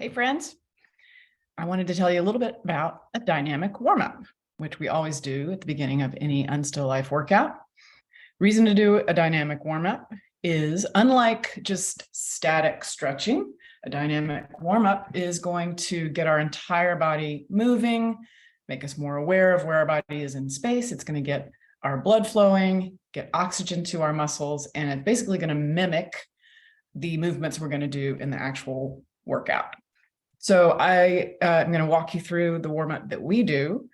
Hey friends, I wanted to tell you a little bit about a dynamic warm-up, which we always do at the beginning of any Unstill Life workout. Reason to do a dynamic warm-up is, unlike just static stretching, a dynamic warm-up is going to get our entire body moving, make us more aware of where our body is in space. It's going to get our blood flowing, get oxygen to our muscles, and it's basically going to mimic the movements we're going to do in the actual workout. So I am going to walk you through the warm-up that we do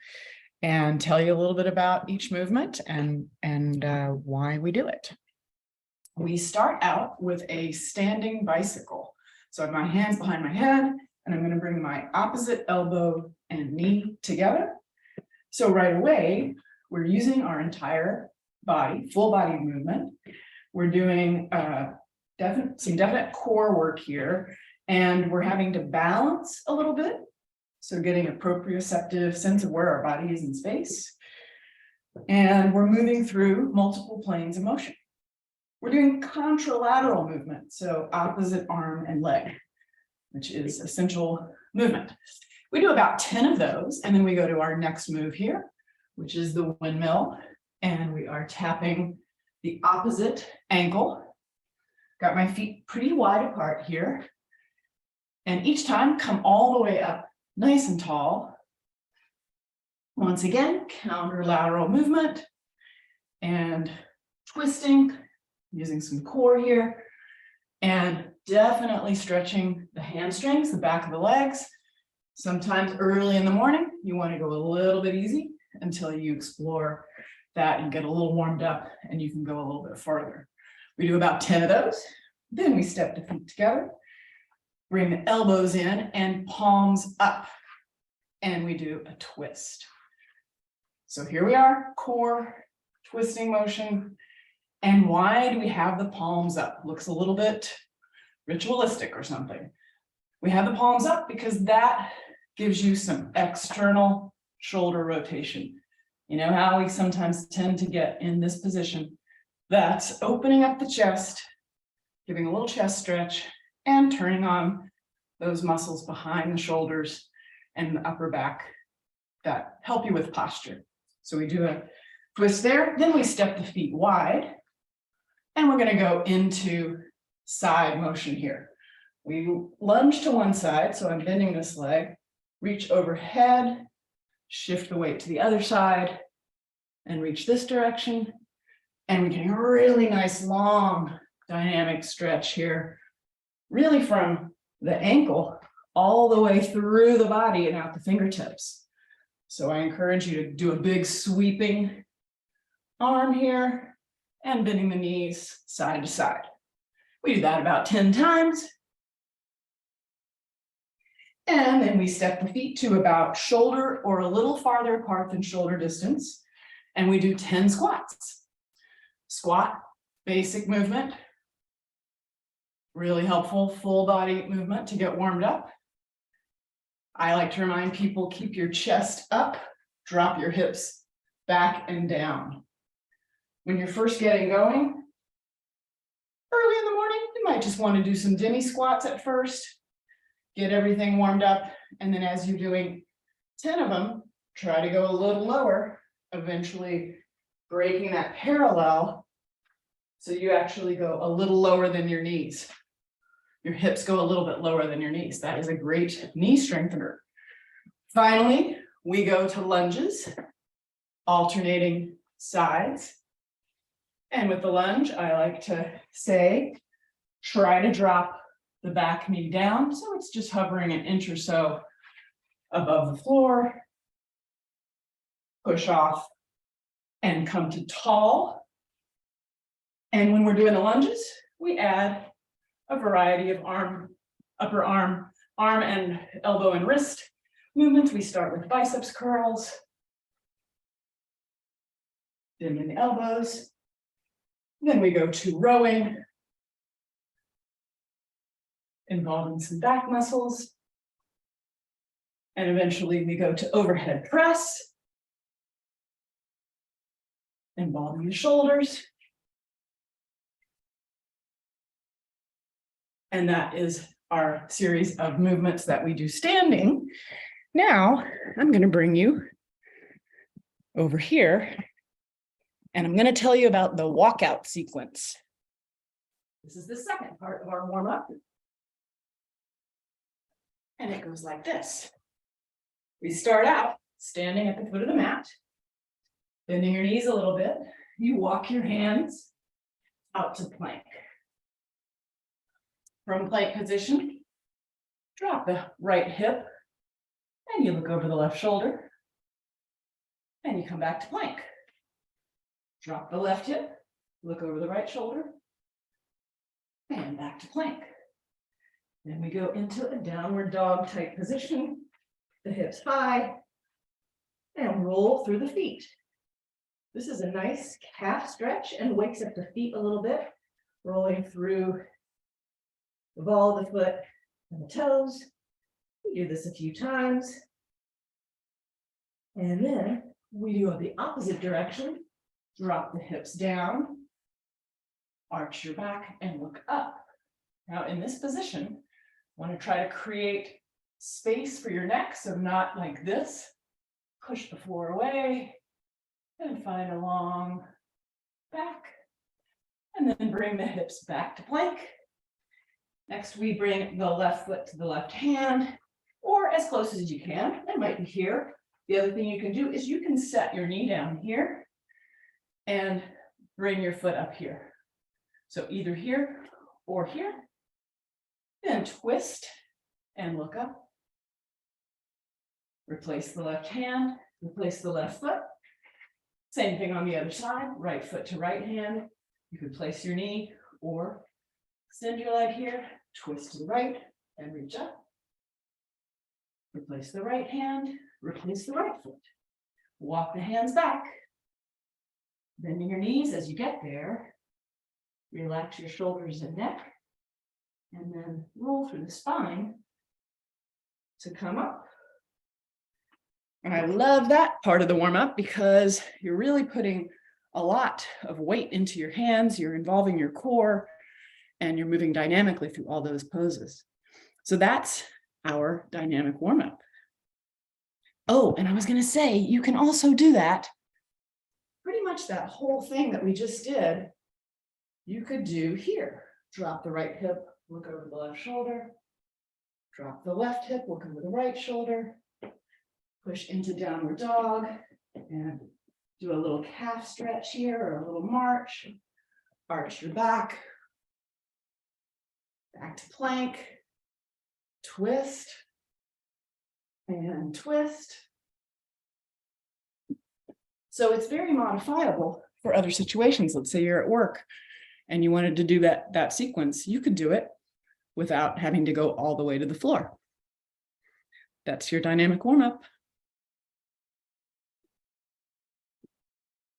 and tell you a little bit about each movement and why we do it. We start out with a standing bicycle. So I have my hands behind my head, and I'm going to bring my opposite elbow and knee together. So right away, we're using our entire body, full body movement. We're doing some definite core work here. And we're having to balance a little bit. So getting a proprioceptive sense of where our body is in space. And we're moving through multiple planes of motion. We're doing contralateral movement, so opposite arm and leg, which is essential movement. We do about 10 of those, and then we go to our next move here, which is the windmill. And we are tapping the opposite ankle. Got my feet pretty wide apart here. And each time, come all the way up, nice and tall. Once again, counterlateral movement and twisting, using some core here, and definitely stretching the hamstrings, the back of the legs. Sometimes early in the morning, you want to go a little bit easy until you explore that and get a little warmed up, and you can go a little bit further. We do about 10 of those. Then we step the feet together. Bring the elbows in and palms up, and we do a twist. So here we are, core, twisting motion. And why do we have the palms up? Looks a little bit ritualistic or something. We have the palms up because that gives you some external shoulder rotation. You know how we sometimes tend to get in this position? That's opening up the chest, giving a little chest stretch, and turning on those muscles behind the shoulders and the upper back that help you with posture. So we do a twist there, then we step the feet wide, and we're going to go into side motion here. We lunge to one side, so I'm bending this leg, reach overhead, shift the weight to the other side, and reach this direction. And we get a really nice long dynamic stretch here, really from the ankle all the way through the body and out the fingertips. So I encourage you to do a big sweeping arm here and bending the knees side to side. We do that about 10 times. And then we step the feet to about shoulder or a little farther apart than shoulder distance. And we do 10 squats. Squat, basic movement. Really helpful full body movement to get warmed up. I like to remind people, keep your chest up, drop your hips back and down. When you're first getting going, early in the morning, you might just want to do some demi squats at first, get everything warmed up, and then as you're doing 10 of them, try to go a little lower, eventually breaking that parallel so you actually go a little lower than your knees. Your hips go a little bit lower than your knees. That is a great knee strengthener. Finally, we go to lunges, alternating sides. And with the lunge, I like to say, try to drop the back knee down. So it's just hovering an inch or so above the floor. Push off and come to tall. And when we're doing the lunges, we add a variety of upper arm and elbow and wrist movements. We start with biceps curls, bending the elbows. Then we go to rowing, involving some back muscles. And eventually we go to overhead press, involving the shoulders. And that is our series of movements that we do standing. Now, I'm going to bring you over here, and I'm going to tell you about the walkout sequence. This is the second part of our warm-up. And it goes like this. We start out standing at the foot of the mat, bending your knees a little bit. You walk your hands out to plank. From plank position, drop the right hip, and you look over the left shoulder, and you come back to plank. Drop the left hip, look over the right shoulder, and back to plank. Then we go into a downward dog type position, the hips high, and roll through the feet. This is a nice calf stretch and wakes up the feet a little bit, rolling through the ball of the foot and the toes. We do this a few times. And then we do the opposite direction. Drop the hips down, arch your back, and look up. Now in this position, want to try to create space for your neck, so not like this. Push the floor away and find a long back, and then bring the hips back to plank. Next, we bring the left foot to the left hand, or as close as you can. It might be here. The other thing you can do is you can set your knee down here and bring your foot up here. So either here or here. Then twist and look up. Replace the left hand, replace the left foot. Same thing on the other side, right foot to right hand. You could place your knee or extend your leg here, twist to the right and reach up. Replace the right hand, replace the right foot. Walk the hands back. Bending your knees as you get there. Relax your shoulders and neck. And then roll through the spine to come up. And I love that part of the warm-up because you're really putting a lot of weight into your hands, you're involving your core, and you're moving dynamically through all those poses. So that's our dynamic warm-up. Oh, and I was going to say, you can also do that, pretty much that whole thing that we just did, you could do here. Drop the right hip, look over the left shoulder, drop the left hip, look over the right shoulder, push into downward dog, and do a little calf stretch here or a little march, arch your back, back to plank, twist, and twist. So it's very modifiable for other situations. Let's say you're at work and you wanted to do that sequence, you could do it without having to go all the way to the floor. That's your dynamic warm-up.